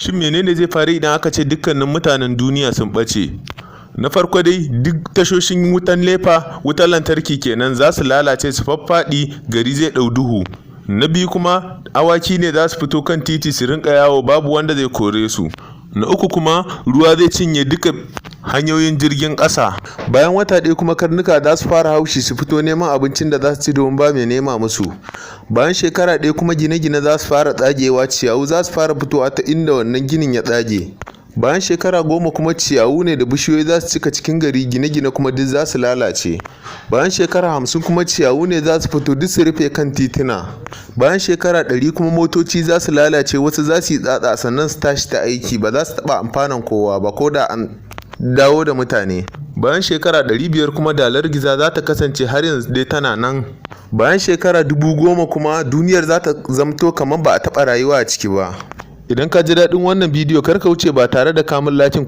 Shin menene zai faru idan aka ce dukkanin mutanen duniya sun ɓace? Na farko dai duk tashoshin wutan nefa, wutar lantarki kenan, za su lalace su faffaɗi, gari zai ɗau duhu. Na biyu kuma awaki ne za su fito kan titi su rinka yawo, babu wanda zai kore su. Na uku kuma ruwa zai cinye duka hanyoyin jirgin ƙasa. Bayan wata ɗaya kuma karnuka za su fara haushi su fito neman abincin da za su ci domin ba mai nema musu. Bayan shekara ɗaya kuma gine-gine za su fara tsagewa, ciyawu za su fara fitowa ta inda wannan ginin ya tsage. Bayan shekara 10 kuma ciyawu ne da bishiyoyi za su cika cikin gari, gine-gine kuma duk za su lalace. Bayan shekara 50 kuma ciyawu ne za su fito duk su rufe kan tituna. Bayan shekara 100 kuma motoci za su lalace, wasu za su yi tsatsa sannan su tashi ta aiki, ba za su taɓa amfanan kowa ba ko da an dawo da mutane. Bayan shekara 500 kuma dalar giza za ta kasance har yanzu dai tana nan. Bayan shekara 10,000 kuma duniyar za ta zamto kamar ba a taɓa rayuwa a ciki ba. Idan ka ji daɗin wannan bidiyo kar ka wuce ba tare da kamun lakin